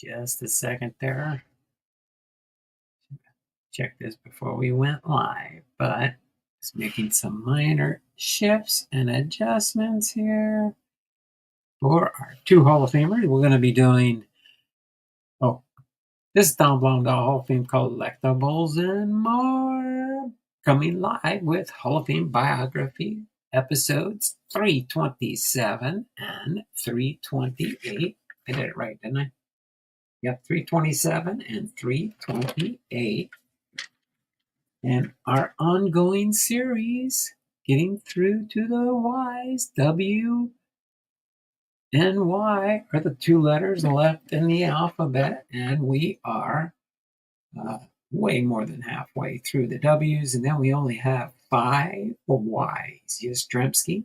Just a second there. Check this before we went live, but just making some minor shifts and adjustments here for our two Hall of Famers. We're going to be doing, this is Don Blonde Hall of Fame collectibles and more. Coming live with Hall of Fame biography episodes 327 and 328. I did it right, didn't I? Yep, 327 and 328. And our ongoing series, getting through to the Y's. W and Y are the two letters left in the alphabet, and we are way more than halfway through the W's, and then we only have 5 Y's. Yastrzemski,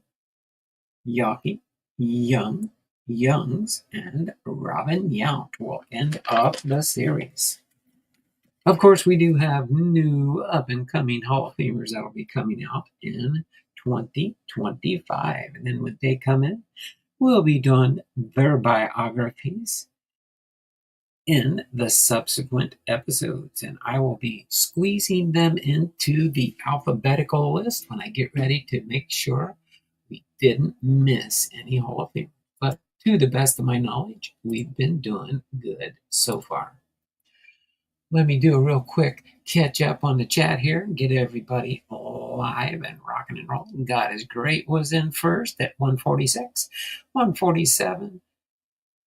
Yockey, Young, Youngs, and Robin Yount will end up the series. Of course, we do have new up-and-coming Hall of Famers that will be coming out in 2025. And then when they come in, we'll be doing their biographies in the subsequent episodes. And I will be squeezing them into the alphabetical list when I get ready to make sure we didn't miss any Hall of Fame. But to the best of my knowledge, we've been doing good so far. Let me do a real quick catch up on the chat here and get everybody live and rocking and rolling. God is Great was in first at 146. 147.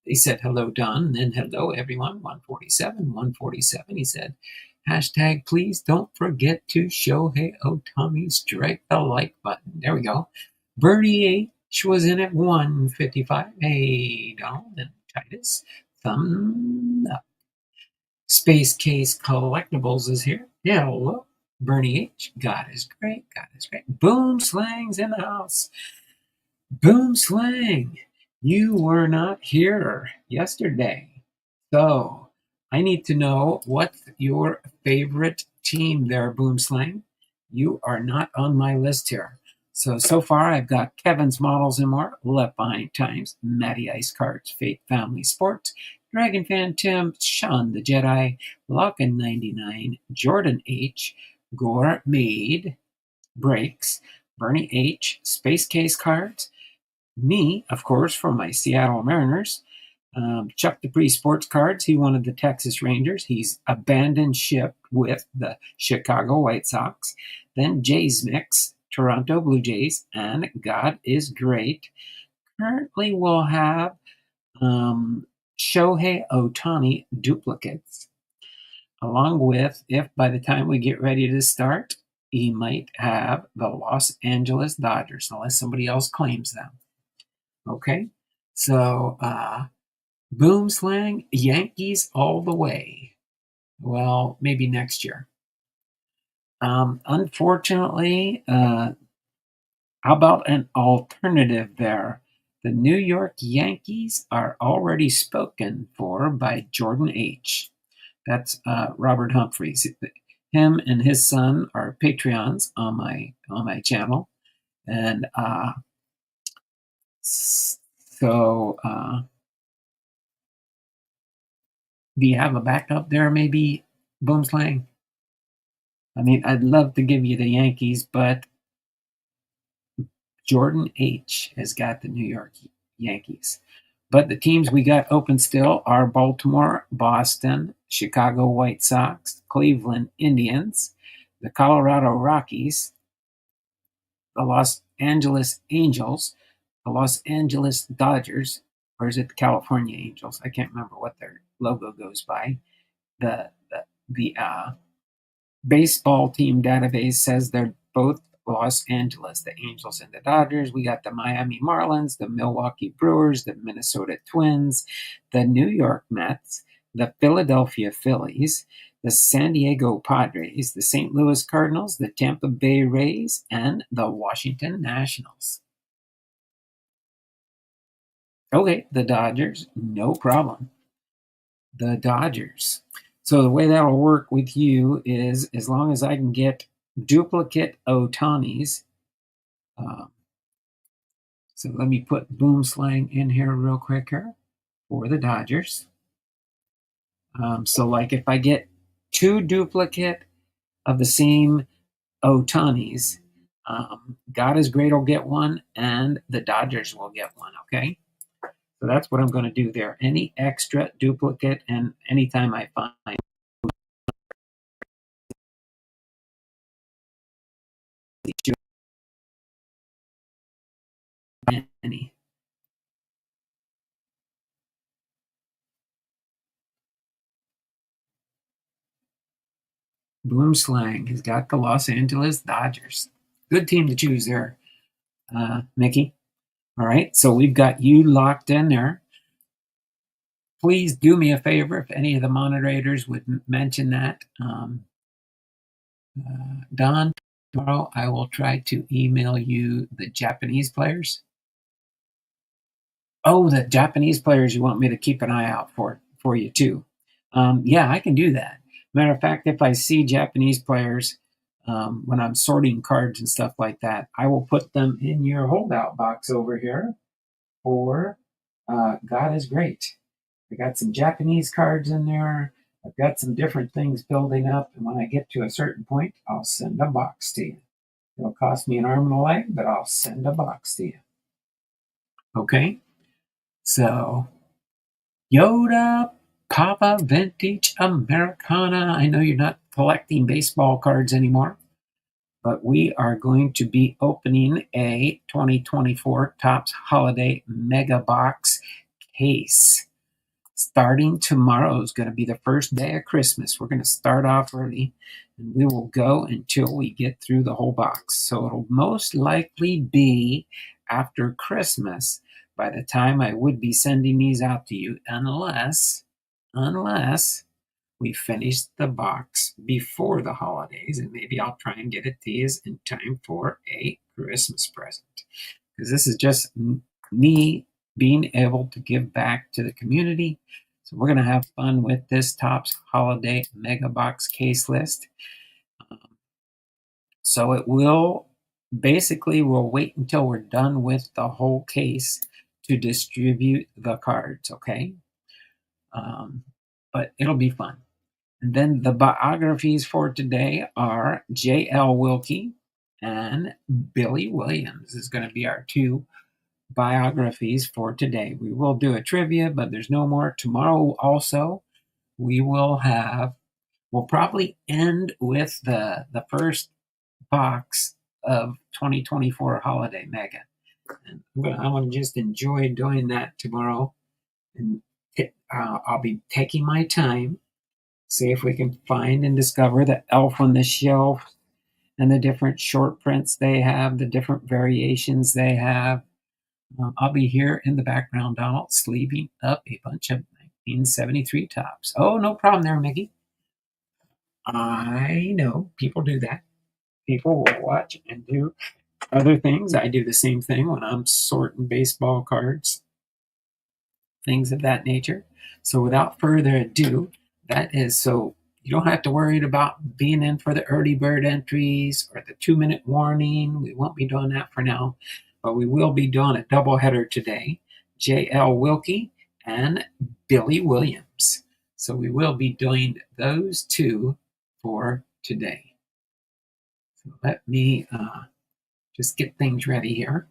He said, hello, Don. And then hello, everyone. 147. 147. He said, hashtag, please don't forget to Shohei Ohtani. Strike the like button. There we go. Bernie H was in at 155. Hey, Donald and Titus. Thumb up. Space Case Collectibles is here. Hello, Bernie H. God is great. God is great. Boom Slang's in the house. Boom Slang, you were not here yesterday. So I need to know what's your favorite team there, Boom Slang. You are not on my list here. So far I've got Kevin's Models and More, Left Behind Times, Matty Ice Cards, Fate Family Sports, Dragon Fan Tim, Sean the Jedi, Lockin 99, Jordan H, Gore Made, Breaks, Bernie H, Space Case Cards, me, of course, from my Seattle Mariners, Chuck Dupree Sports Cards. He wanted the Texas Rangers. He's abandoned ship with the Chicago White Sox. Then Jays Mix, Toronto Blue Jays, and God is Great. Currently, we'll have Shohei Ohtani duplicates, along with, if by the time we get ready to start, he might have the Los Angeles Dodgers, unless somebody else claims them. Okay, so Boom Slang, Yankees all the way. Well, maybe next year. Unfortunately, how about an alternative there? The New York Yankees are already spoken for by Jordan H. That's Robert Humphreys. Him and his son are Patreons on my channel, and so do you have a backup there, maybe, Boom Slang? I mean, I'd love to give you the Yankees, but Jordan H has got the New York Yankees. But the teams we got open still are Baltimore, Boston, Chicago White Sox, Cleveland Indians, the Colorado Rockies, the Los Angeles Angels, the Los Angeles Dodgers, or is it the California Angels? I can't remember what their logo goes by. The baseball team database says they're both Los Angeles, the Angels and the Dodgers. We got the Miami Marlins, the Milwaukee Brewers, the Minnesota Twins, the New York Mets, the Philadelphia Phillies, the San Diego Padres, the St. Louis Cardinals, the Tampa Bay Rays, and the Washington Nationals. Okay, the Dodgers, no problem. The Dodgers. So the way that'll work with you is, as long as I can get duplicate Ohtanis. So let me put Boom Slang in here real quick here for the Dodgers. So, like, if I get two duplicate of the same Otanis, God is Great will get one, and the Dodgers will get one. Okay, so that's what I'm going to do there. Any extra duplicate, and anytime I find any. Boom Slang has got the Los Angeles Dodgers. Good team to choose there, Mickey. All right, so we've got you locked in there. Please do me a favor if any of the moderators would mention that. Don, tomorrow I will try to email you the Japanese players. Oh, the Japanese players you want me to keep an eye out for you too. Yeah, I can do that. Matter of fact, if I see Japanese players when I'm sorting cards and stuff like that, I will put them in your holdout box over here for God is Great. I got some Japanese cards in there. I've got some different things building up, and when I get to a certain point, I'll send a box to you. It'll cost me an arm and a leg, but I'll send a box to you. Okay? So, Yoda, Papa, Vintage Americana. I know you're not collecting baseball cards anymore, but we are going to be opening a 2024 Topps Holiday Mega Box case. Starting tomorrow is going to be the first day of Christmas. We're going to start off early, and we will go until we get through the whole box. So it'll most likely be after Christmas by the time I would be sending these out to you, unless we finish the box before the holidays, and maybe I'll try and get it to you in time for a Christmas present. Because this is just me being able to give back to the community. So we're going to have fun with this Topps Holiday Mega Box case list. So it will basically, we'll wait until we're done with the whole case to distribute the cards, okay? But it'll be fun. And then the biographies for today are J.L. Wilkie and Billy Williams is going to be our two biographies for today. We will do a trivia, but there's no more. Tomorrow also, we'll probably end with the first box of 2024 Holiday Mega. And I'm going to just enjoy doing that tomorrow. And I'll be taking my time, see if we can find and discover the elf on the shelf and the different short prints they have, the different variations they have. I'll be here in the background, Donald, sleeving up a bunch of 1973 tops. Oh, no problem there, Mickey. I know people do that. People will watch and do other things. I do the same thing when I'm sorting baseball cards, things of that nature. So without further ado, that is so you don't have to worry about being in for the early bird entries or the 2-minute warning. We won't be doing that for now, but we will be doing a doubleheader today. J.L. Wilkie and Billy Williams. So we will be doing those two for today. So let me just get things ready here.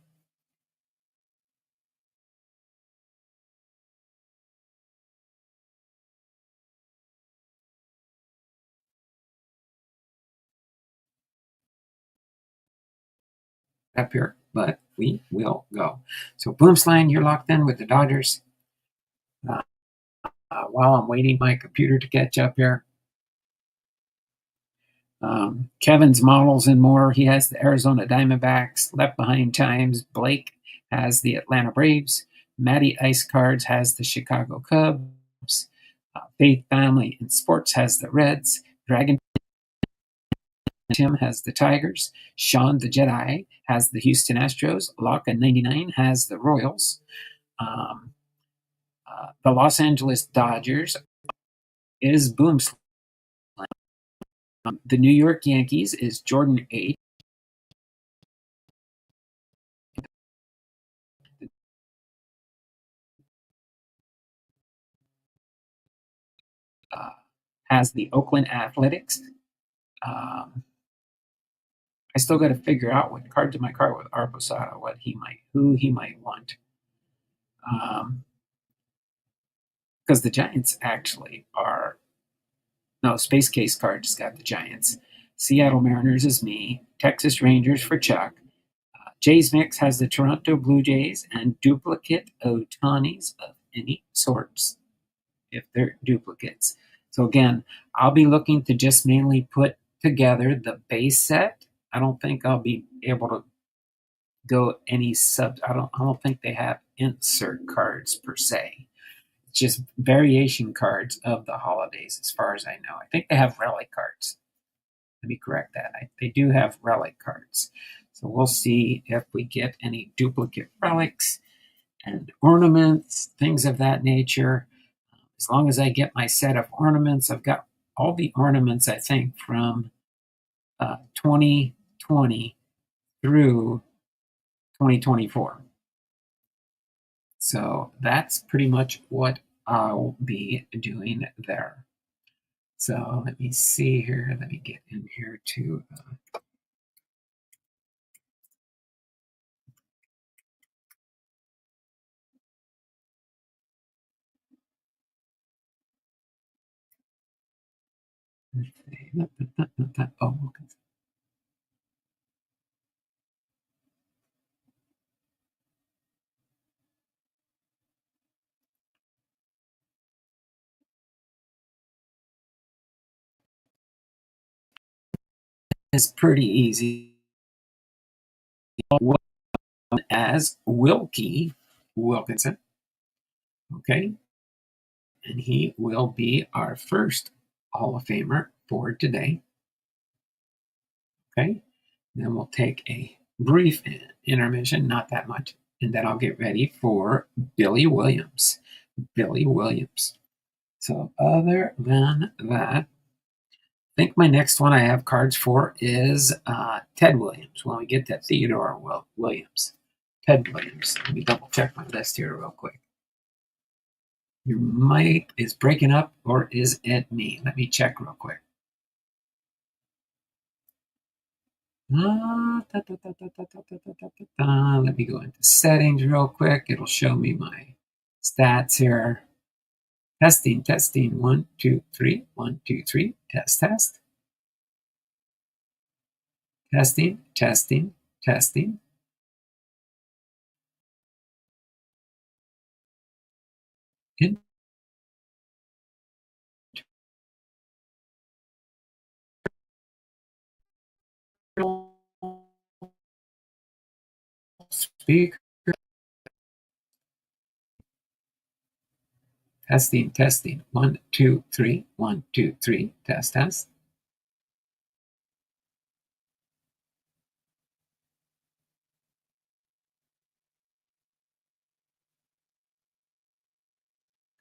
Up here, but we will go. So Boomslang, you're locked in with the Dodgers. While I'm waiting my computer to catch up here, Kevin's models and more. He has the Arizona Diamondbacks. Left Behind Times. Blake has the Atlanta Braves. Matty Ice Cards has the Chicago Cubs. Faith Family in Sports has the Reds. Dragon Tim has the Tigers. Sean the Jedi has the Houston Astros. Locke 99 has the Royals. The Los Angeles Dodgers is Boomslang. The New York Yankees is Jordan H. has the Oakland Athletics. Um, I still got to figure out what card to my card with Arposada, who he might want. Because the Giants actually are no Space Case card just got the Giants. Seattle Mariners is me. Texas Rangers for Chuck. Jays Mix has the Toronto Blue Jays and duplicate Otanis of any sorts, if they're duplicates. So again, I'll be looking to just mainly put together the base set. I don't think I'll be able to go any sub. I don't think they have insert cards per se. It's just variation cards of the holidays, as far as I know. I think they have relic cards. Let me correct that. They do have relic cards. So we'll see if we get any duplicate relics and ornaments, things of that nature. As long as I get my set of ornaments, I've got all the ornaments, I think, from 2020 through 2024. So that's pretty much what I'll be doing there. So let me see here. Let me get in here to oh, it's pretty easy. As Wilkinson, okay, and he will be our first Hall of Famer for today. Okay, then we'll take a brief intermission, not that much, and then I'll get ready for Billy Williams. Billy Williams. So, other than that, I think my next one I have cards for is Ted Williams. When we get to Theodore Williams. Ted Williams. Let me double check my list here real quick. Your mic is breaking up, or is it me? Let me check real quick. Let me go into settings real quick. It'll show me my stats here. Testing, testing. 1, 2, 3. 1, 2, 3. Test, test. Testing, testing, testing. In speaker. Testing, testing. 1, 2, 3. 1, 2, 3. Test, test.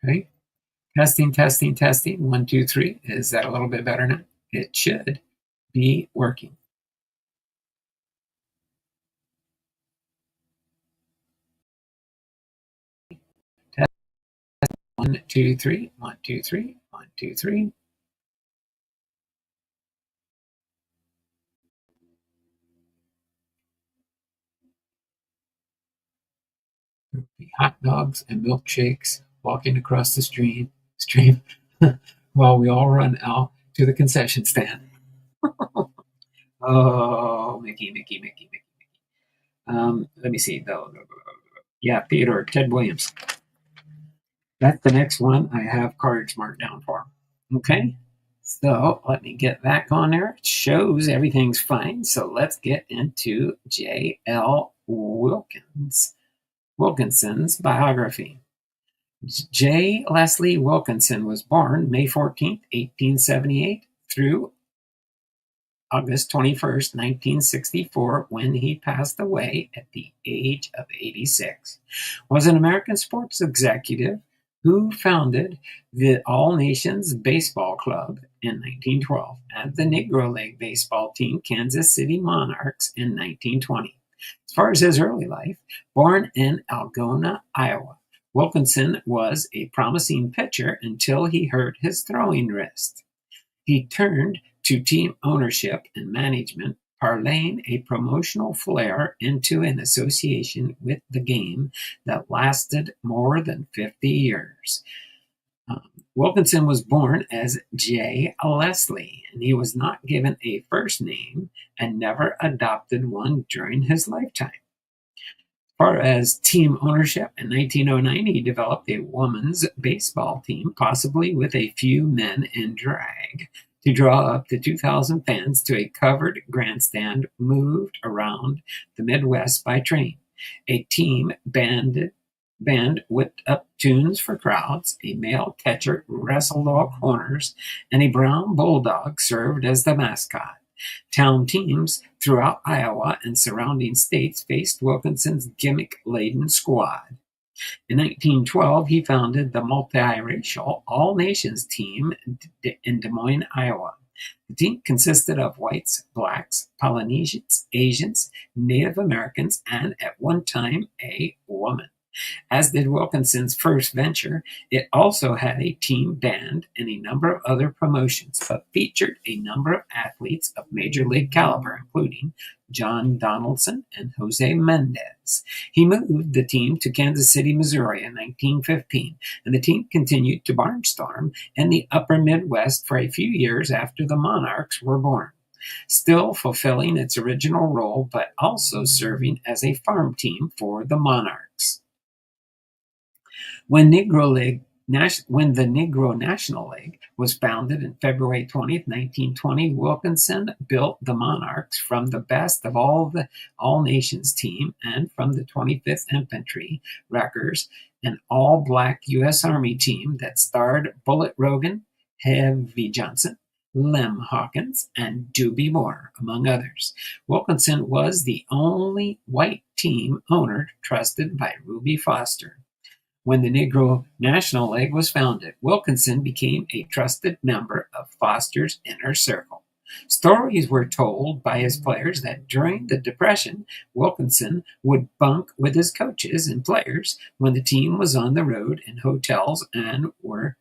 Okay. Testing, testing, testing. 1, 2, 3. Is that a little bit better now? It should be working. 1, 2, 3. 1, 2, 3. 1, 2, 3. There will be hot dogs and milkshakes walking across the stream while we all run out to the concession stand. Oh, Mickey, Mickey, Mickey, Mickey. Let me see. Yeah, Theodore, Ted Williams. That's the next one I have cards marked down for. Okay, so let me get back on there. It shows everything's fine. So let's get into J.L. Wilkinson's biography. J. Leslie Wilkinson was born May 14th, 1878 through August 21st, 1964, when he passed away at the age of 86, was an American sports executive who founded the All Nations Baseball Club in 1912 and the Negro League baseball team Kansas City Monarchs in 1920. As far as his early life, born in Algona, Iowa, Wilkinson was a promising pitcher until he hurt his throwing wrist. He turned to team ownership and management, parlaying a promotional flair into an association with the game that lasted more than 50 years. Wilkinson was born as J. Leslie, and he was not given a first name and never adopted one during his lifetime. As far as team ownership, in 1909, he developed a women's baseball team, possibly with a few men in drag, to draw up to 2,000 fans to a covered grandstand moved around the Midwest by train. A team band whipped up tunes for crowds, a male catcher wrestled all corners, and a brown bulldog served as the mascot. Town teams throughout Iowa and surrounding states faced Wilkinson's gimmick-laden squad. In 1912, he founded the multiracial All Nations team in Des Moines, Iowa. The team consisted of whites, blacks, Polynesians, Asians, Native Americans, and at one time a woman. As did Wilkinson's first venture, it also had a team band and a number of other promotions, but featured a number of athletes of major league caliber, including John Donaldson and Jose Mendez. He moved the team to Kansas City, Missouri in 1915, and the team continued to barnstorm in the upper Midwest for a few years after the Monarchs were born, still fulfilling its original role, but also serving as a farm team for the Monarchs. When the Negro National League was founded on February 20th, 1920, Wilkinson built the Monarchs from the best of the All Nations team and from the 25th Infantry Wreckers, an all-black U.S. Army team that starred Bullet Rogan, Heavy Johnson, Lem Hawkins, and Doobie Moore, among others. Wilkinson was the only white team owner trusted by Ruby Foster. When the Negro National League was founded, Wilkinson became a trusted member of Foster's inner circle. Stories were told by his players that during the Depression, Wilkinson would bunk with his coaches and players when the team was on the road in hotels and were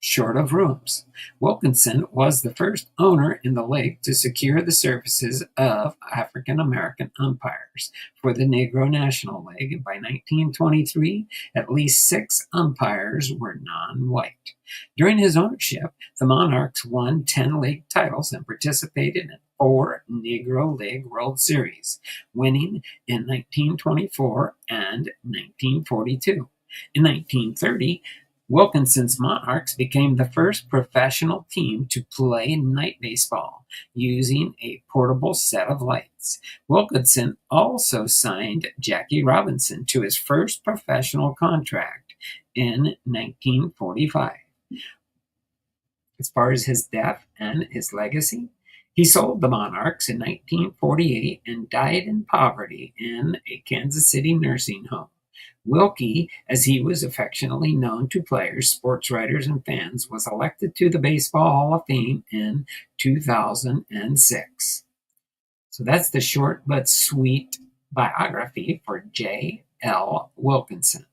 short of rooms. Wilkinson was the first owner in the league to secure the services of African American umpires for the Negro National League. By 1923, at least 6 umpires were non-white. During his ownership, the Monarchs won 10 league titles and participated in 4 Negro League World Series, winning in 1924 and 1942. In 1930, Wilkinson's Monarchs became the first professional team to play night baseball using a portable set of lights. Wilkinson also signed Jackie Robinson to his first professional contract in 1945. As far as his death and his legacy, he sold the Monarchs in 1948 and died in poverty in a Kansas City nursing home. Wilkie, as he was affectionately known to players, sports writers, and fans, was elected to the Baseball Hall of Fame in 2006. So that's the short but sweet biography for J. L. Wilkinson.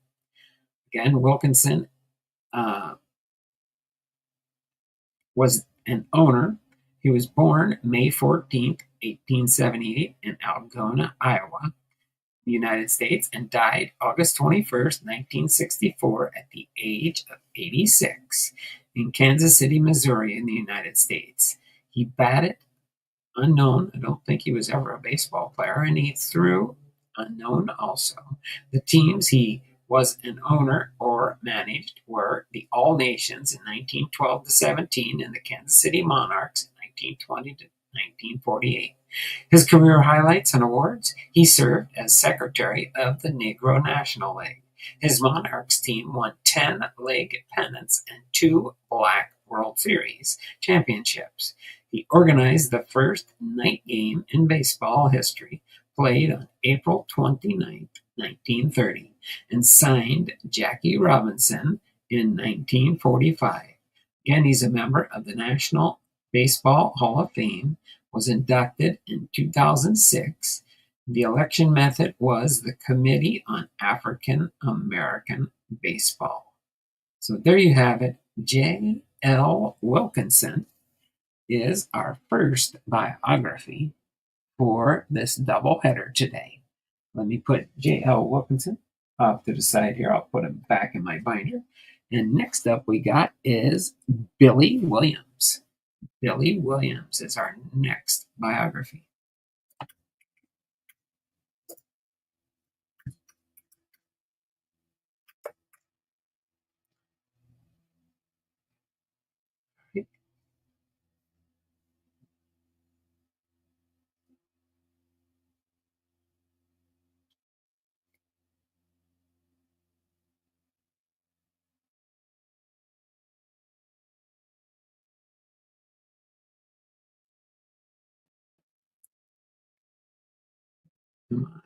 Again, Wilkinson was an owner. He was born May 14th, 1878 in Algona, Iowa, the United States, and died August 21st, 1964 at the age of 86 in Kansas City, Missouri in the United States. He batted unknown. I don't think he was ever a baseball player, and he threw unknown also. The teams he was an owner or managed were the All Nations in 1912 to 17 and the Kansas City Monarchs in 1920 to 1948. His career highlights and awards: he served as secretary of the Negro National League. His Monarchs team won 10 league pennants and 2 Black World Series championships. He organized the first night game in baseball history, played on April 29, 1930, and signed Jackie Robinson in 1945. Again, he's a member of the National Baseball Hall of Fame, was inducted in 2006. The election method was the Committee on African American Baseball. So there you have it, J. J.L. Wilkinson is our first biography for this doubleheader today. Let me put J.L. Wilkinson off to the side here. I'll put him back in my binder. And next up we got is Billy Williams. Billy Williams is our next biography. Come on.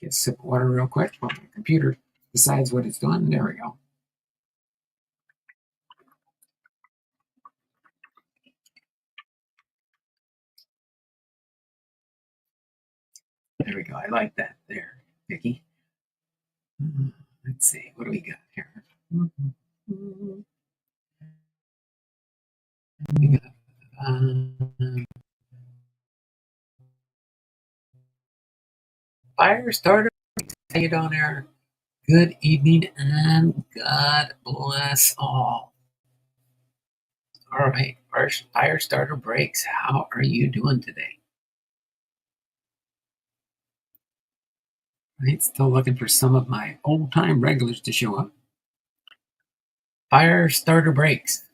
Get a sip of water real quick while my computer decides what it's doing. There we go. There we go. I like that there, Vicky. Let's see. What do we got here? We got fire starter. Say it on air. Good evening and God bless all. All right, first fire starter breaks. How are you doing today? Right, still looking for some of my old time regulars to show up. Fire starter breaks.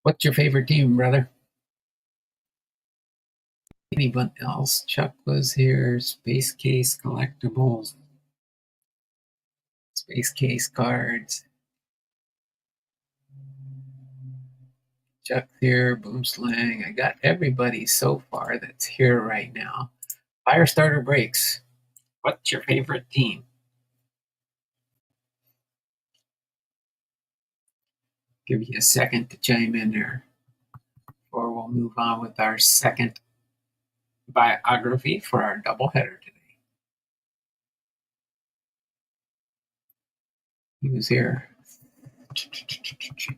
What's your favorite team, brother? Anyone else? Chuck was here. Space Case Collectibles. Space Case Cards. Chuck here. Boomslang. I got everybody so far that's here right now. Fire starter breaks. What's your favorite team? Give you a second to chime in there, or we'll move on with our second biography for our doubleheader today. He was here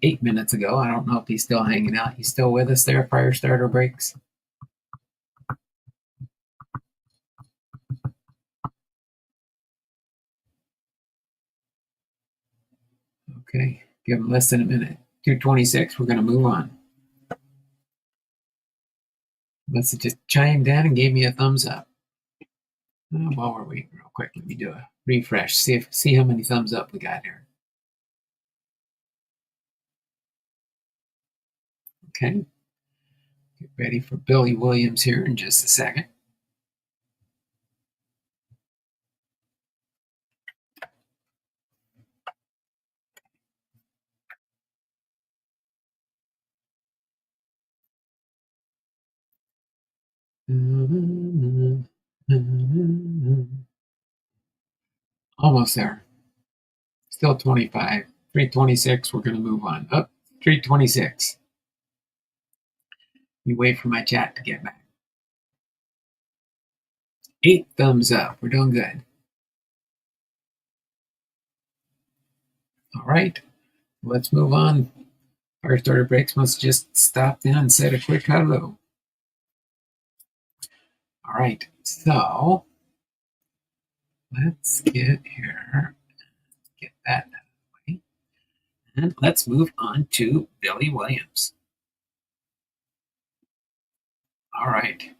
8 minutes ago. I don't know if he's still hanging out. He's still with us there, fire starter breaks. Okay, give him less than a minute. 2:26, we're going to move on. Must have just chimed in and gave me a thumbs up. While we're waiting real quick, let me do a refresh. See how many thumbs up we got here. Okay. Get ready for Billy Williams here in just a second. Almost there. Still 25. 3:26. We're going to move on. Up. 3:26. You wait for my chat to get back. 8 thumbs up. We're doing good. All right. Let's move on. Our starter breaks must just stop in and said a quick hello. All right. So let's get here. Get that out of the way. And let's move on to Billy Williams. All right.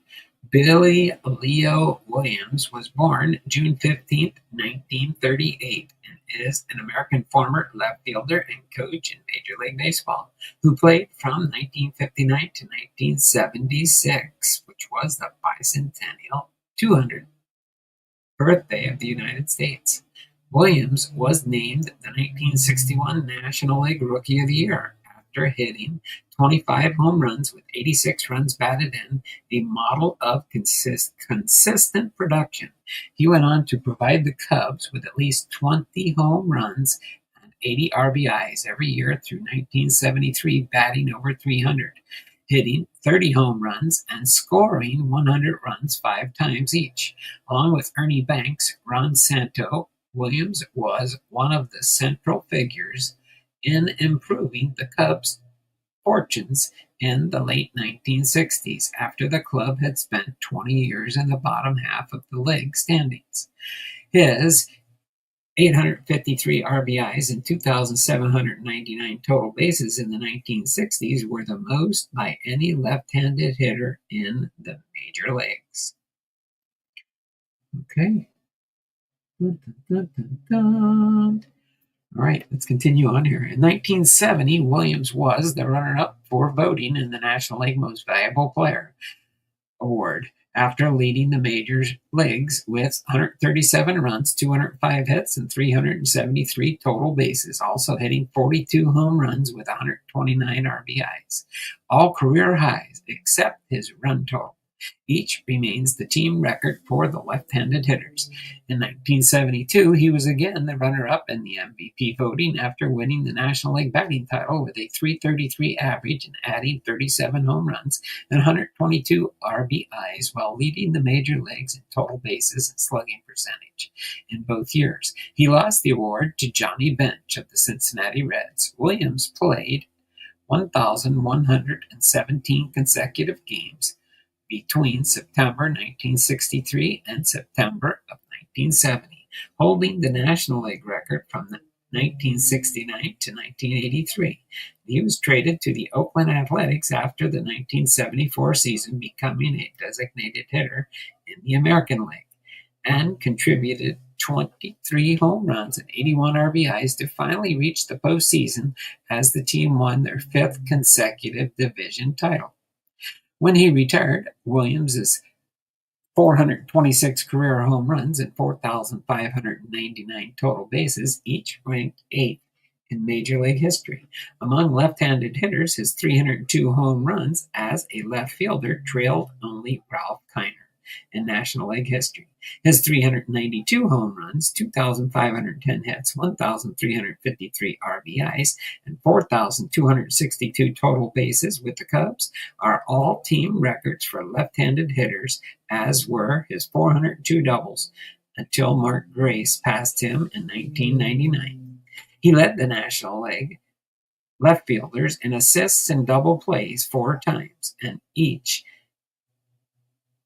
Billy Leo Williams was born June 15th, 1938, and is an American former left fielder and coach in Major League Baseball, who played from 1959 to 1976, which was the bicentennial 200th birthday of the United States. Williams was named the 1961 National League Rookie of the Year after hitting 25 home runs with 86 runs batted in, a model of consistent production. He went on to provide the Cubs with at least 20 home runs and 80 RBIs every year through 1973, batting over 300. hitting 30 home runs and scoring 100 runs 5 times each. Along with Ernie Banks, Ron Santo, Williams was one of the central figures in improving the Cubs' fortunes in the late 1960s after the club had spent 20 years in the bottom half of the league standings. His 853 RBIs and 2,799 total bases in the 1960s were the most by any left-handed hitter in the major leagues. Okay. Dun, dun, dun, dun. All right, let's continue on here. In 1970, Williams was the runner-up for voting in the National League Most Valuable Player award after leading the major leagues with 137 runs, 205 hits, and 373 total bases, also hitting 42 home runs with 129 RBIs, all career highs except his run total. Each remains the team record for the left-handed hitters. In 1972, he was again the runner-up in the MVP voting after winning the National League batting title with a .333 average and adding 37 home runs and 122 RBIs while leading the major leagues in total bases and slugging percentage in both years. He lost the award to Johnny Bench of the Cincinnati Reds. Williams played 1,117 consecutive games between September 1963 and September of 1970, holding the National League record from 1969 to 1983. He was traded to the Oakland Athletics after the 1974 season, becoming a designated hitter in the American League, and contributed 23 home runs and 81 RBIs to finally reach the postseason as the team won their 5th consecutive division title. When he retired, Williams' 426 career home runs and 4,599 total bases each ranked 8th in Major League history. Among left-handed hitters, his 302 home runs as a left fielder trailed only Ralph Kiner in National League history. His 392 home runs, 2,510 hits, 1,353 RBIs, and 4,262 total bases with the Cubs are all team records for left-handed hitters, as were his 402 doubles, until Mark Grace passed him in 1999. He led the National League left fielders in assists and double plays 4 times, and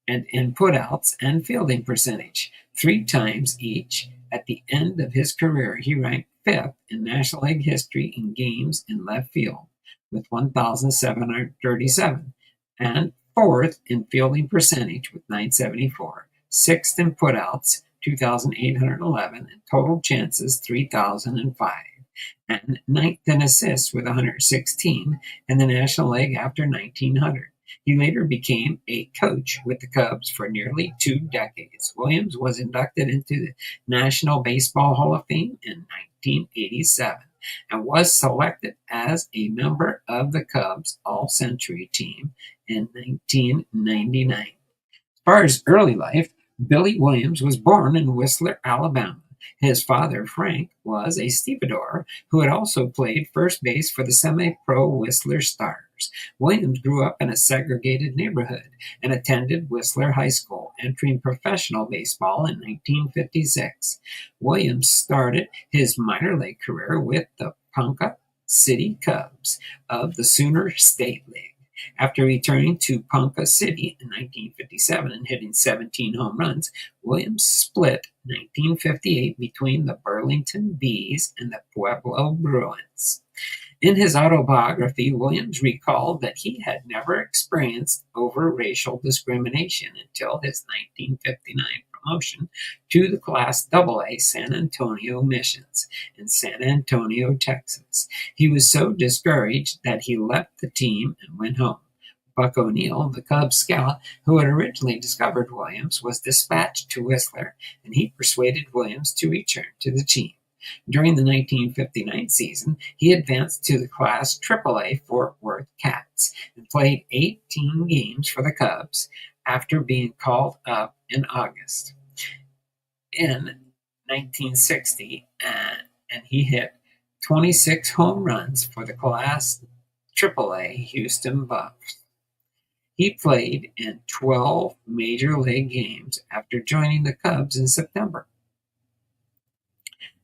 in putouts and fielding percentage 3 times each. At the end of his career, he ranked 5th in National League history in games in left field with 1,737, and 4th in fielding percentage with 974, 6th in putouts 2,811, and total chances 3,005, and 9th in assists with 116 in the National League after 1900. He later became a coach with the Cubs for nearly 2 decades. Williams was inducted into the National Baseball Hall of Fame in 1987 and was selected as a member of the Cubs All-Century team in 1999. As far as early life, Billy Williams was born in Whistler, Alabama. His father, Frank, was a stevedore who had also played first base for the semi-pro Whistler Stars. Williams grew up in a segregated neighborhood and attended Whistler High School, entering professional baseball in 1956. Williams started his minor league career with the Ponca City Cubs of the Sooner State League. After returning to Ponca City in 1957 and hitting 17 home runs, Williams split 1958 between the Burlington Bees and the Pueblo Bruins. In his autobiography, Williams recalled that he had never experienced over racial discrimination until his 1959 promotion to the Class AA San Antonio Missions in San Antonio, Texas. He was so discouraged that he left the team and went home. Buck O'Neill, the Cubs scout who had originally discovered Williams, was dispatched to Whistler, and he persuaded Williams to return to the team. During the 1959 season, he advanced to the Class AAA Fort Worth Cats and played 18 games for the Cubs after being called up in August. In 1960, and he hit 26 home runs for the Class AAA Houston Buffs. He played in 12 major league games after joining the Cubs in September.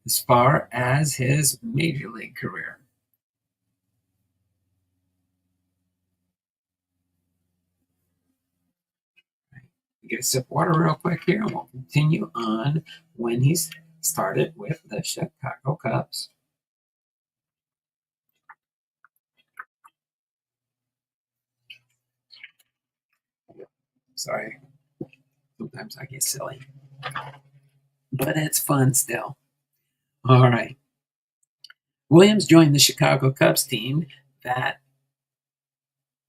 As far as his major league career, get a sip of water real quick here, and we'll continue on when he started with the Chicago Cubs. Sorry, sometimes I get silly, but it's fun still. All right. Williams joined the Chicago Cubs team that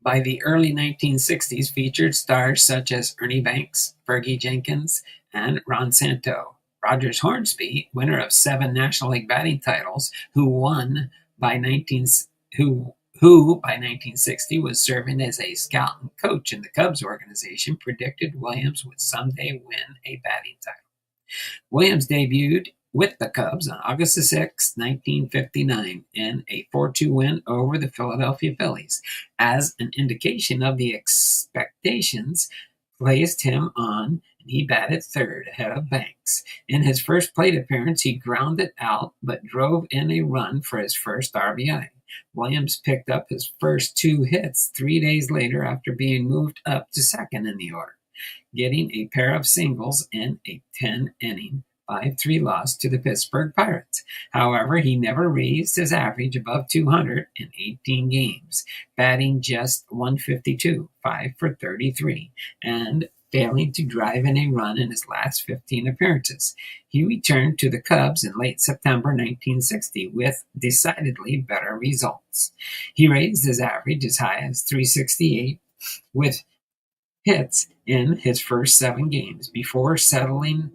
by the early 1960s featured stars such as Ernie Banks, Fergie Jenkins, and Ron Santo. Rogers Hornsby, winner of 7 National League batting titles, who by 1960 was serving as a scout and coach in the Cubs organization, predicted Williams would someday win a batting title. Williams debuted with the Cubs on August 6, 1959, in a 4-2 win over the Philadelphia Phillies. As an indication of the expectations placed him on, he batted third ahead of Banks. In his first plate appearance, he grounded out but drove in a run for his first RBI. Williams picked up his first 2 hits 3 days later after being moved up to second in the order, getting a pair of singles in a 10-inning 5-3 loss to the Pittsburgh Pirates. However, he never raised his average above 200 in 18 games, batting just 152, 5 for 33, and failing to drive in a run in his last 15 appearances. He returned to the Cubs in late September 1960 with decidedly better results. He raised his average as high as 368 with hits in his first 7 games before settling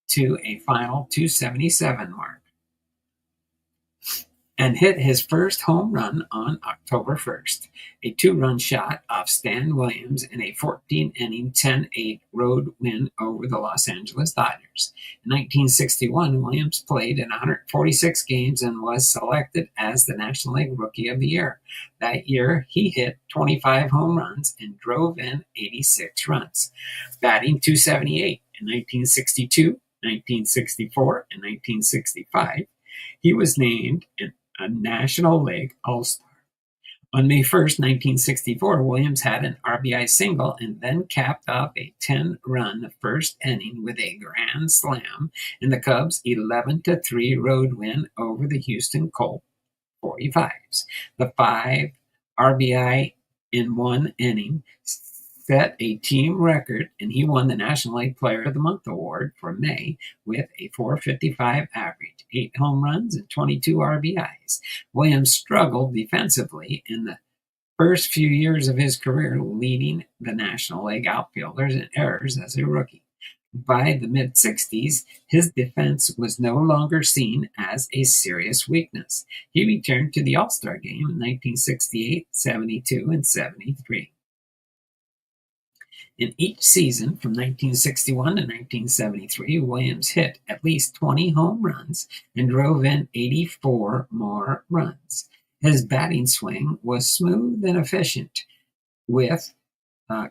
to a final 277 mark, and hit his first home run on October 1st, a 2-run shot off Stan Williams in a 14-inning 10-8 road win over the Los Angeles Dodgers. In 1961, Williams played in 146 games and was selected as the National League Rookie of the Year. That year, he hit 25 home runs and drove in 86 runs, batting 278 in 1962, 1964, and 1965. He was named a National League All-Star. On May 1st, 1964, Williams had an RBI single and then capped off a 10-run first inning with a grand slam in the Cubs' 11-3 road win over the Houston Colt 45s. The 5 RBI in 1 inning set a team record, and he won the National League Player of the Month award for May with a .455 average, 8 home runs, and 22 RBIs. Williams struggled defensively in the first few years of his career, leading the National League outfielders in errors as a rookie. By the mid-60s, his defense was no longer seen as a serious weakness. He returned to the All-Star game in 1968, 72, and 73. In each season from 1961 to 1973, Williams hit at least 20 home runs and drove in 84 more runs. His batting swing was smooth and efficient, with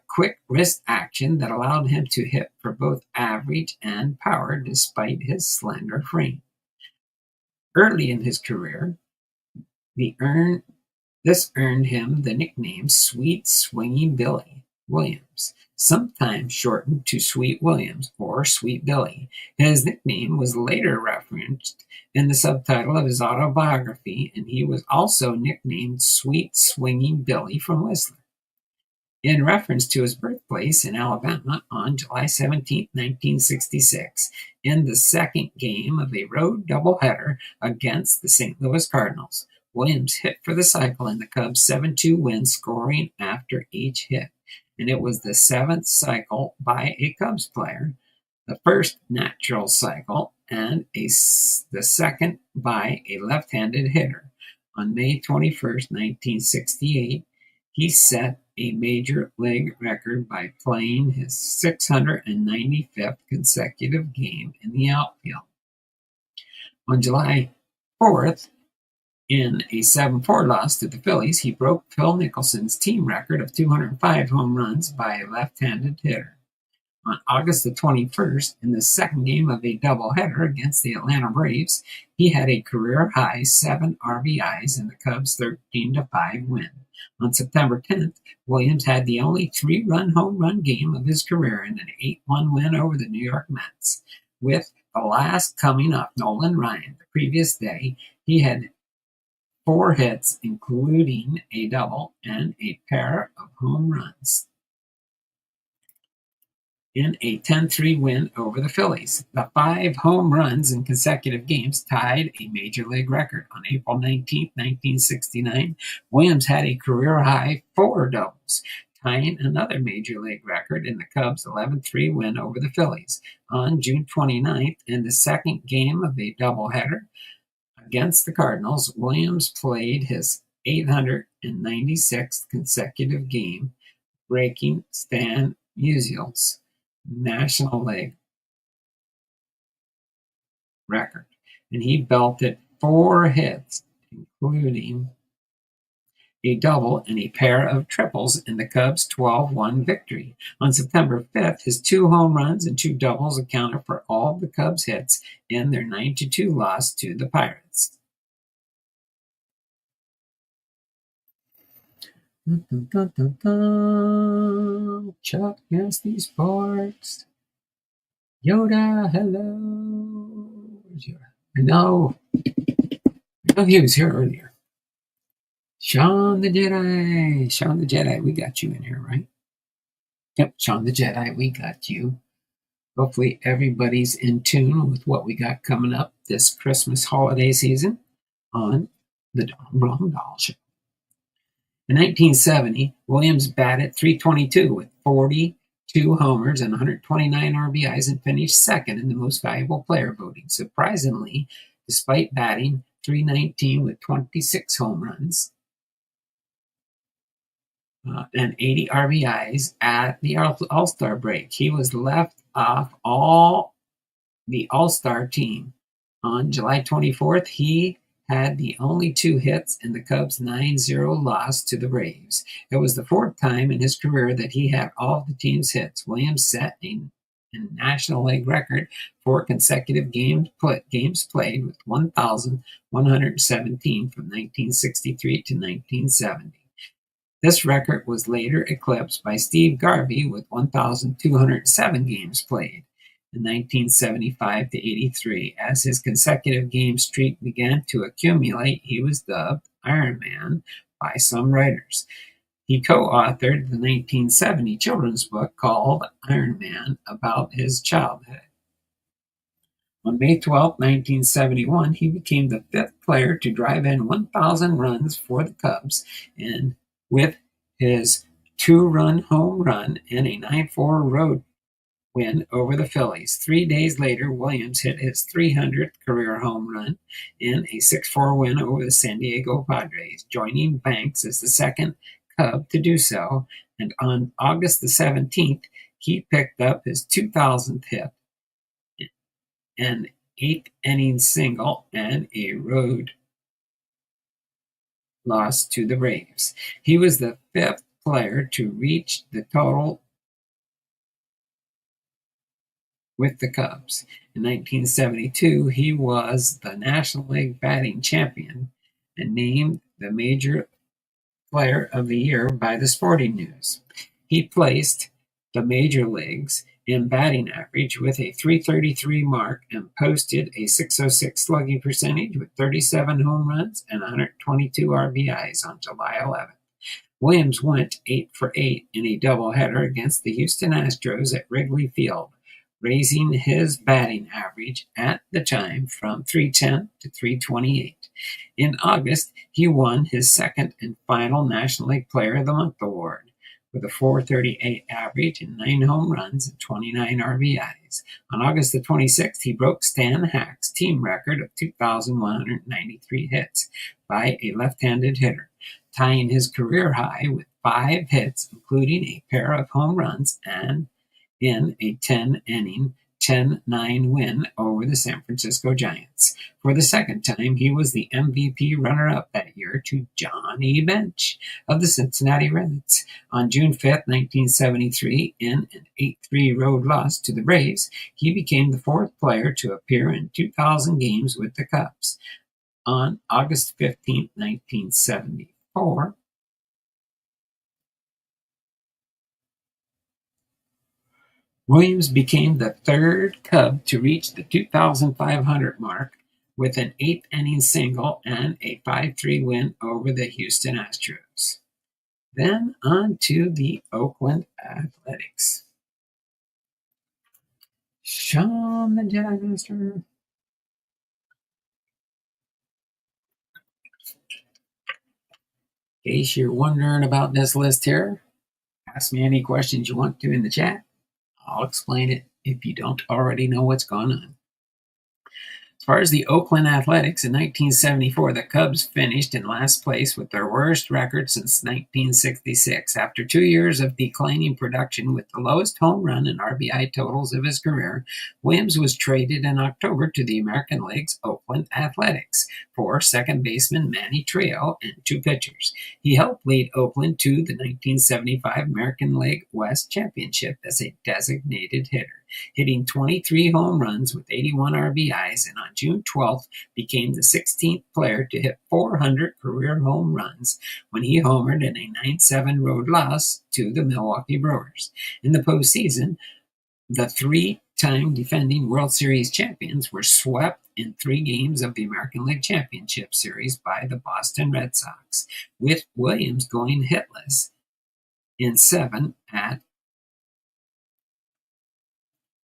quick wrist action that allowed him to hit for both average and power despite his slender frame. Early in his career, this earned him the nickname Sweet Swinging Billy Williams, sometimes shortened to Sweet Williams or Sweet Billy. His nickname was later referenced in the subtitle of his autobiography, and he was also nicknamed Sweet Swinging Billy from Whistler, in reference to his birthplace in Alabama on July 17, 1966, in the second game of a road doubleheader against the St. Louis Cardinals. Williams hit for the cycle in the Cubs' 7-2 win, scoring after each hit, and it was the 7th cycle by a Cubs player, the first natural cycle, and the second by a left-handed hitter. On May 21st, 1968, he set a major league record by playing his 695th consecutive game in the outfield. On July 4th, In a 7-4 loss to the Phillies, he broke Phil Mickelson's team record of 205 home runs by a left-handed hitter. On August the 21st, in the second game of a doubleheader against the Atlanta Braves, he had a career-high 7 RBIs in the Cubs' 13-5 win. On September 10th, Williams had the only 3-run home run game of his career in an 8-1 win over the New York Mets. With the last coming off Nolan Ryan the previous day, he had 4 hits, including a double and a pair of home runs in a 10-3 win over the Phillies. The 5 home runs in consecutive games tied a major league record. On April 19, 1969, Williams had a career-high 4 doubles, tying another major league record in the Cubs' 11-3 win over the Phillies. On June 29th, in the second game of a doubleheader against the Cardinals, Williams played his 896th consecutive game, breaking Stan Musial's National League record, and he belted 4 hits, including a double and a pair of triples in the Cubs' 12-1 victory. On September 5th, his 2 home runs and 2 doubles accounted for all of the Cubs' hits in their 9-2 loss to the Pirates. Chuck Nasty Sports. Yoda, hello. Where's Yoda? I know he was here earlier. Sean the Jedi, we got you in here, right? Yep, Sean the Jedi, we got you. Hopefully everybody's in tune with what we got coming up this Christmas holiday season on the Don Blumdahl Show. In 1970, Williams batted .322 with 42 homers and 129 RBIs and finished second in the most valuable player voting. Surprisingly, despite batting .319 with 26 home runs and 80 RBIs at the All-Star break, he was left off the All-Star team. On July 24th, he had the only 2 hits in the Cubs' 9-0 loss to the Braves. It was the 4th time in his career that he had all of the team's hits. Williams set a National League record for consecutive games played with 1,117 from 1963 to 1970. This record was later eclipsed by Steve Garvey with 1,207 games played in 1975 to 83. As his consecutive game streak began to accumulate, he was dubbed Iron Man by some writers. He co-authored the 1970 children's book called Iron Man about his childhood. On May 12, 1971, he became the 5th player to drive in 1,000 runs for the Cubs, and with his 2-run home run and a 9-4 road win over the Phillies. 3 days later, Williams hit his 300th career home run in a 6-4 win over the San Diego Padres, joining Banks as the second Cub to do so. And on August the 17th, he picked up his 2,000th hit, an 8th-inning single, and a road loss to the Braves. He was the 5th player to reach the total with the Cubs. In 1972, he was the National League batting champion and named the Major Player of the Year by the Sporting News. He placed the major leagues in batting average with a .333 mark and posted a .606 slugging percentage with 37 home runs and 122 RBIs on July 11th. Williams went 8 for 8 in a doubleheader against the Houston Astros at Wrigley Field, raising his batting average at the time from .310 to .328. In August, he won his second and final National League Player of the Month award with a .438 average and 9 home runs and 29 RBIs. On August the 26th, he broke Stan Hack's team record of 2,193 hits by a left-handed hitter, tying his career high with 5 hits, including a pair of home runs and in a 10-inning, 10-9 win over the San Francisco Giants. For the second time, he was the MVP runner-up that year to Johnny Bench of the Cincinnati Reds. On June 5th, 1973, in an 8-3 road loss to the Braves, he became the fourth player to appear in 2,000 games with the Cubs. On August 15th, 1974, Williams became the third Cub to reach the 2,500 mark with an eighth-inning single and a 5-3 win over the Houston Astros. Then on to the Oakland Athletics. Shawn the Jedi Master. In case you're wondering about this list here, ask me any questions you want to in the chat. I'll explain it if you don't already know what's going on. As far as the Oakland Athletics, in 1974, the Cubs finished in last place with their worst record since 1966. After 2 years of declining production with the lowest home run and RBI totals of his career, Williams was traded in October to the American League's Oakland Athletics for second baseman Manny Trillo and 2 pitchers. He helped lead Oakland to the 1975 American League West Championship as a designated hitter, hitting 23 home runs with 81 RBIs, and on June 12th became the 16th player to hit 400 career home runs when he homered in a 9-7 road loss to the Milwaukee Brewers. In the postseason, the 3-time defending World Series champions were swept in 3 games of the American League Championship Series by the Boston Red Sox, with Williams going hitless in 7 at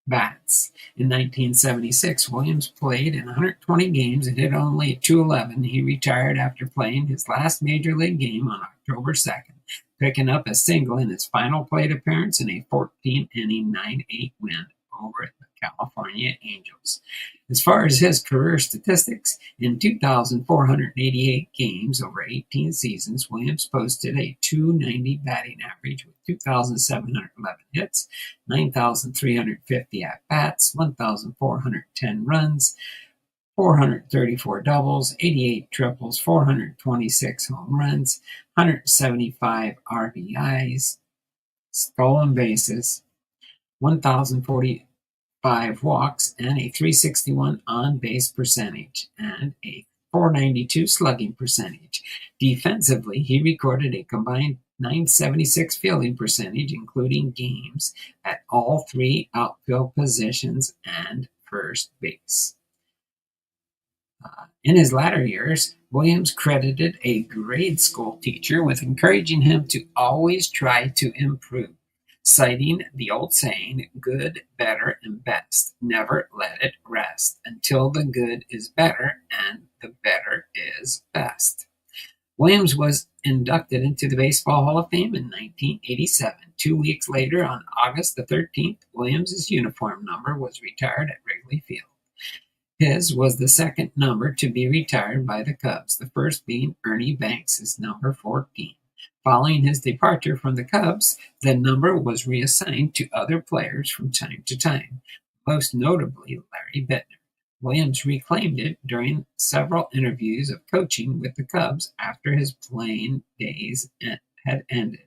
bats. In 1976, Williams played in 120 games and hit only .211. He retired after playing his last major league game on October 2nd, picking up a single in his final plate appearance in a 14-inning 9-8 win over the California Angels. As far as his career statistics, in 2,488 games over 18 seasons, Williams posted a .290 batting average with 2,711 hits, 9,350 at-bats, 1,410 runs, 434 doubles, 88 triples, 426 home runs, 175 RBIs, stolen bases, 1,045 walks, and a .361 on-base percentage, and a .492 slugging percentage. Defensively, he recorded a combined .976 fielding percentage, including games at all 3 outfield positions and first base. In his latter years, Williams credited a grade school teacher with encouraging him to always try to improve, citing the old saying, good, better, and best. Never let it rest until the good is better and the better is best. Williams was inducted into the Baseball Hall of Fame in 1987. 2 weeks later, on August the 13th, Williams' uniform number was retired at Wrigley Field. His was the second number to be retired by the Cubs, the first being Ernie Banks' number 14. Following his departure from the Cubs, the number was reassigned to other players from time to time, most notably Larry Bittner. Williams reclaimed it during several interviews of coaching with the Cubs after his playing days had ended.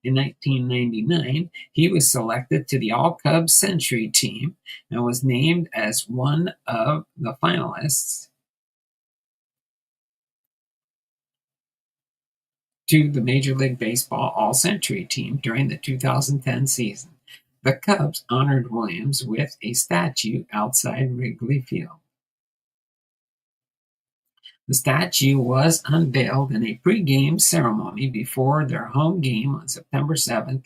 In 1999, he was selected to the All-Cubs Century team and was named as one of the finalists to the Major League Baseball All-Century team during the 2010 season. The Cubs honored Williams with a statue outside Wrigley Field. The statue was unveiled in a pre-game ceremony before their home game on September 7th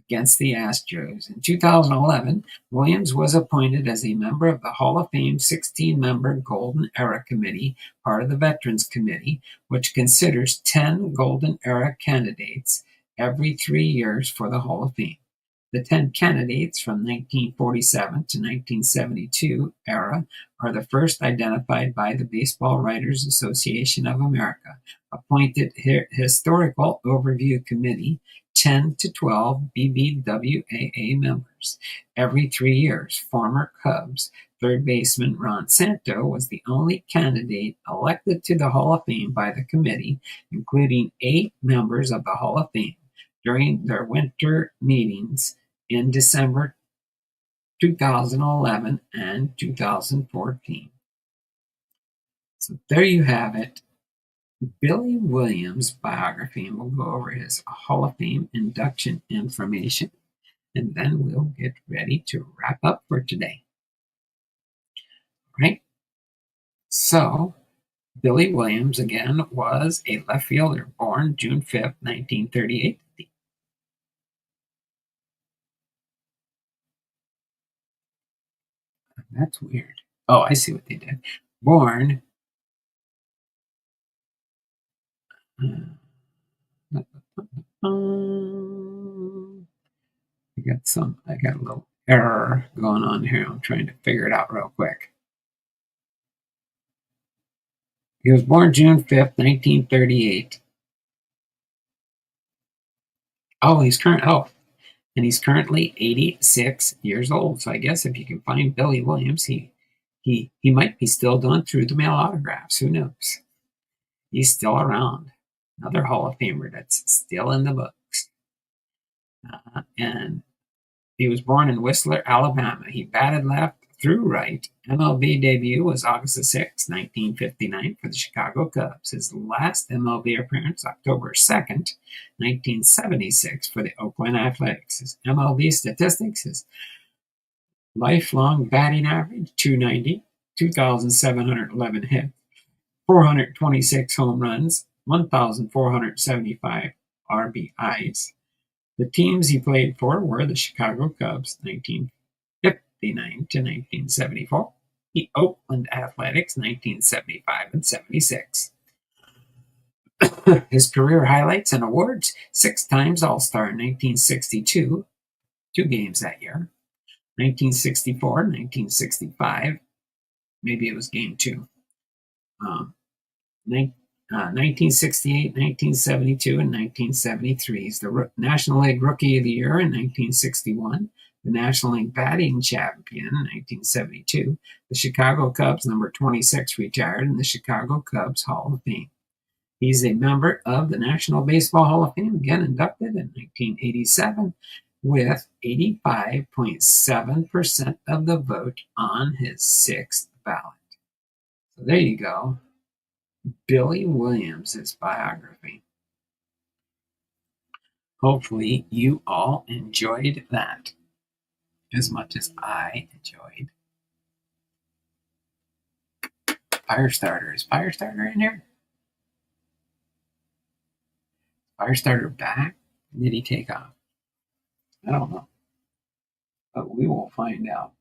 against the Astros. In 2011, Williams was appointed as a member of the Hall of Fame 16-member Golden Era Committee, part of the Veterans Committee, which considers 10 Golden Era candidates every 3 years for the Hall of Fame. The 10 candidates from 1947 to 1972 era are the first identified by the Baseball Writers Association of America, appointed Historical Overview Committee, 10 to 12 BBWAA members. Every 3 years, former Cubs third baseman Ron Santo was the only candidate elected to the Hall of Fame by the committee, including 8 members of the Hall of Fame, during their winter meetings in December 2011 and 2014. So there you have it. Billy Williams' biography, and we'll go over his Hall of Fame induction information, and then we'll get ready to wrap up for today. Right? So, Billy Williams, again, was a left fielder born June 5th, 1938. That's weird. Oh, I see what they did. Born I got a little error going on here. I'm trying to figure it out real quick. He was born June 5th, 1938. And he's currently 86 years old. So I guess if you can find Billy Williams, he might be still doing through the mail autographs. Who knows? He's still around. Another Hall of Famer that's still in the books. And he was born in Whistler, Alabama. He batted left through right. MLB debut was August 6, 1959 for the Chicago Cubs. His last MLB appearance, October 2nd, 1976 for the Oakland Athletics. His MLB statistics, his lifelong batting average, 290, 2,711 hits, 426 home runs, 1,475 RBIs. The teams he played for were the Chicago Cubs, 1959 to 1974, the Oakland Athletics, 1975 and 76. His career highlights and awards: 6 times All-Star in 1962, 2 games that year. 1964, 1965, maybe it was game 2. 1968, 1972, and 1973. He's the National League Rookie of the Year in 1961, the National League Batting Champion in 1972, the Chicago Cubs number 26 retired, and the Chicago Cubs Hall of Fame. He's a member of the National Baseball Hall of Fame, again inducted in 1987, with 85.7% of the vote on his 6th ballot. So there you go. Billy Williams' biography. Hopefully you all enjoyed that as much as I enjoyed. Firestarter. Is Firestarter in here? Firestarter back? Did he take off? I don't know. But we will find out.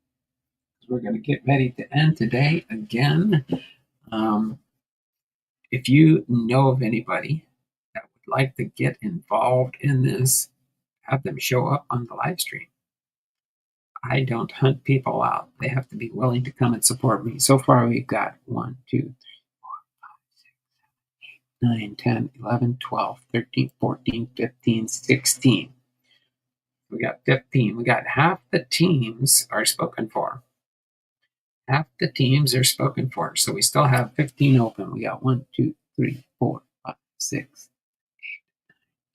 We're going to get ready to end today again. If you know of anybody that would like to get involved in this, have them show up on the live stream. I don't hunt people out. They have to be willing to come and support me. So far, we've got 1, 2, 3, 4, 5, 6, 7, 8, 9, 10, 11, 12, 13, 14, 15, 16. We got 15. We got half the teams are spoken for. Half the teams are spoken for. So we still have 15 open. We got 1, 2, 3, 4, 5, 6, 8, 9,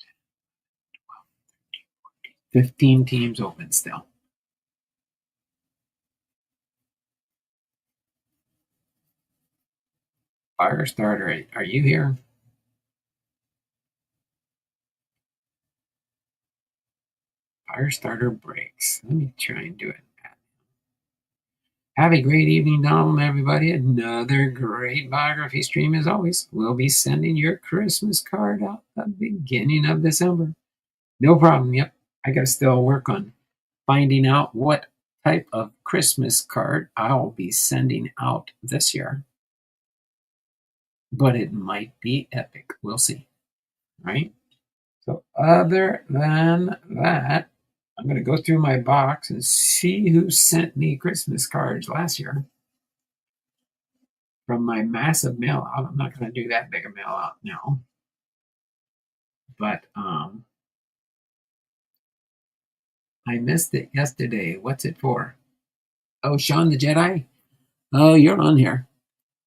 10, 11, 12, 13, 14, 15 teams open still. Firestarter, are you here? Firestarter breaks. Let me try and do it. Have a great evening, Donald, everybody. Another great biography stream as always. We'll be sending your Christmas card out at the beginning of December. No problem. Yep. I got to still work on finding out what type of Christmas card I'll be sending out this year. But it might be epic. We'll see. Right? So other than that, I'm going to go through my box and see who sent me Christmas cards last year from my massive mail out. I'm not going to do that big a mail out now. But I missed it yesterday. What's it for? Oh, Sean the Jedi? Oh, you're on here.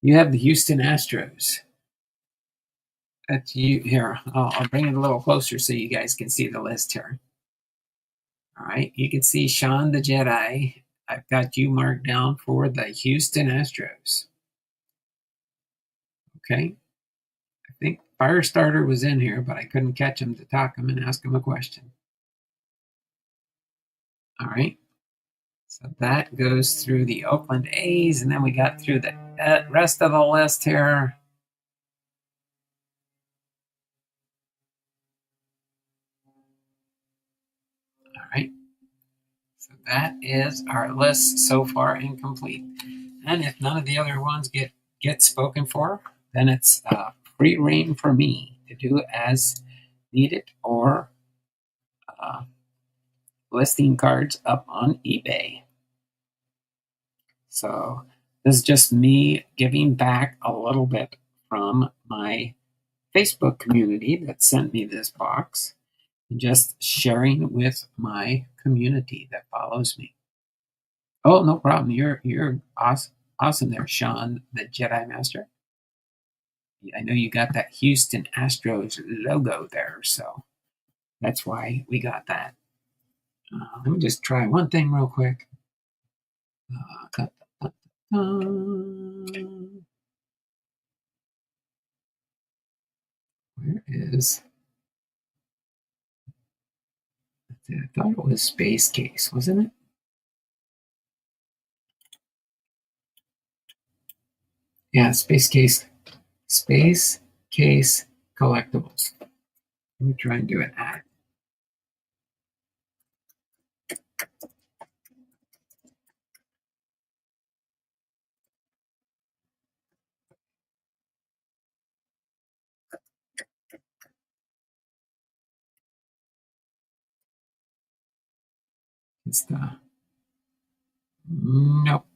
You have the Houston Astros. That's you here. I'll bring it a little closer so you guys can see the list here. All right, you can see Sean the Jedi. I've got you marked down for the Houston Astros. Okay, I think Firestarter was in here, but I couldn't catch him to talk him and ask him a question. All right, so that goes through the Oakland A's, and then we got through the rest of the list here. All right, so that is our list so far incomplete. And if none of the other ones get spoken for, then it's free reign for me to do as needed or listing cards up on eBay. So this is just me giving back a little bit from my Facebook community that sent me this box and just sharing with my community that follows me. Oh, no problem. You're awesome there, Sean, the Jedi Master. I know you got that Houston Astros logo there, so that's why we got that. Let me just try one thing real quick. Where is? I thought it was Space Case, wasn't it? Yeah, Space Case. Space Case Collectibles. Let me try and do an ad. It's the nope.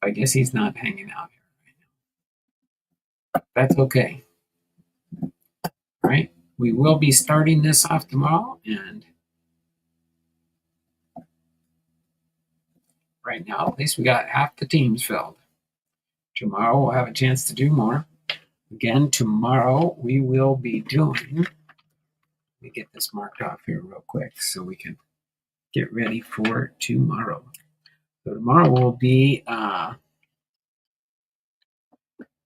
I guess he's not hanging out here right now. That's okay. All right. We will be starting this off tomorrow, and right now, at least we got half the teams filled. Tomorrow we'll have a chance to do more. Again, tomorrow we will be doing. Let me get this marked off here real quick so we can get ready for tomorrow. So tomorrow will be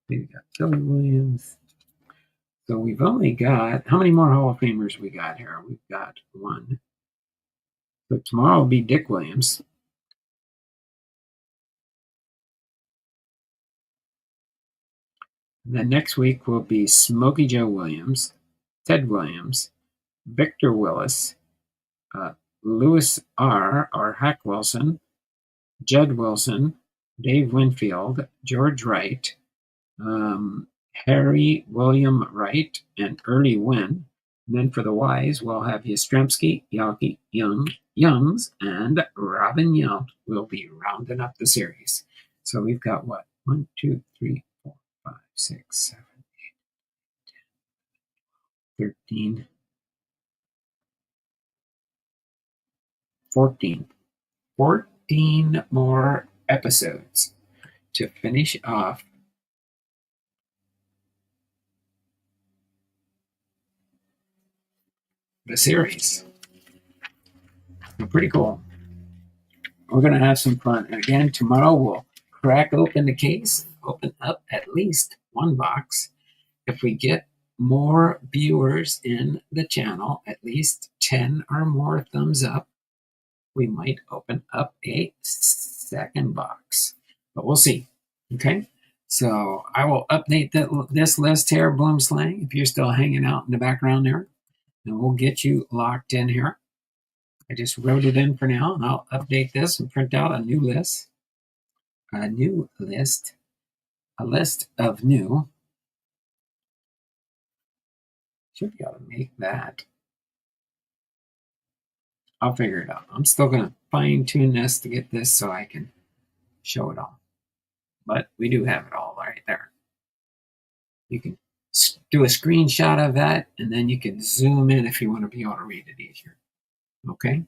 we got Billy Williams. So we've only got how many more Hall of Famers we got here? We've got one. So tomorrow will be Dick Williams. And then next week will be Smokey Joe Williams, Ted Williams, Victor Willis, Lewis R. or Hack Wilson, Judd Wilson, Dave Winfield, George Wright, Harry William Wright, and Early Wynn. And then for the Ys, we'll have Yastrzemski, Yawkey, Youngs, and Robin Yount will be rounding up the series. So we've got what? 1, 2, 3, 4, 5, 6, 7, 8, 13, 14. 14 more episodes to finish off the series. Pretty cool. We're going to have some fun. And again, tomorrow we'll crack open the case, open up at least one box. If we get more viewers in the channel, at least 10 or more thumbs up, we might open up a second box. But we'll see. Okay? So I will update this list here, Boom Slang, if you're still hanging out in the background there. And we'll get you locked in here. I just wrote it in for now, and I'll update this and print out a new list. A list of new. Should be able to make that. I'll figure it out. I'm still going to fine tune this to get this so I can show it all. But we do have it all right there. You can do a screenshot of that, and then you can zoom in if you want to be able to read it easier. Okay?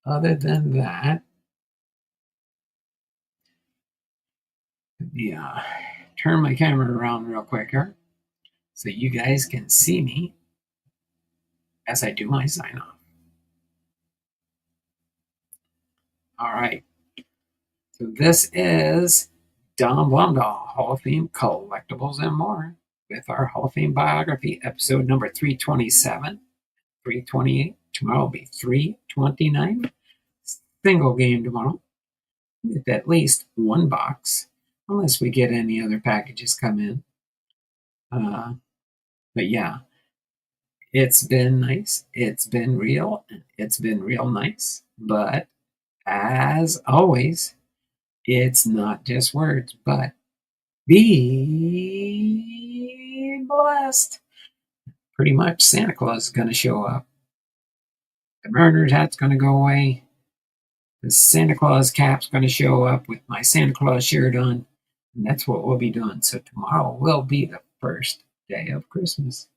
other than that, let me turn my camera around real quick here so you guys can see me as I do my sign off. All right. So this is Don Blumdahl, Hall of Fame Collectibles and More, with our Hall of Fame biography, episode number 327, 328. Tomorrow will be 329. Single game tomorrow with at least one box, unless we get any other packages come in. But yeah, it's been nice. It's been real. It's been real nice. But as always, it's not just words, but be blessed. Pretty much Santa Claus is going to show up. The Mariner's hat's going to go away. The Santa Claus cap's going to show up with my Santa Claus shirt on. And that's what we'll be doing. So tomorrow will be the first day of Christmas.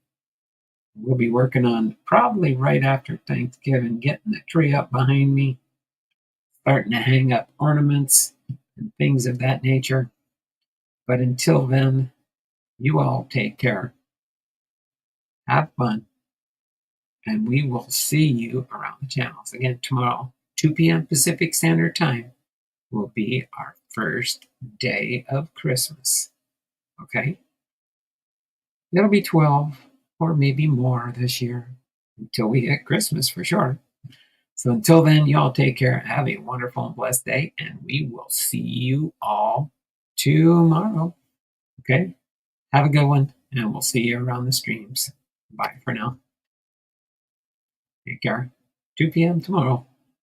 We'll be working on probably right after Thanksgiving, getting the tree up behind me, starting to hang up ornaments and things of that nature. But until then, you all take care. Have fun. And we will see you around the channels. Again, tomorrow, 2 p.m. Pacific Standard Time, will be our first day of Christmas. Okay? It'll be 12 or maybe more this year until we hit Christmas for sure. So until then, y'all take care. Have a wonderful and blessed day, and we will see you all tomorrow. Okay? Have a good one, and we'll see you around the streams. Bye for now. Take care. 2 p.m. tomorrow.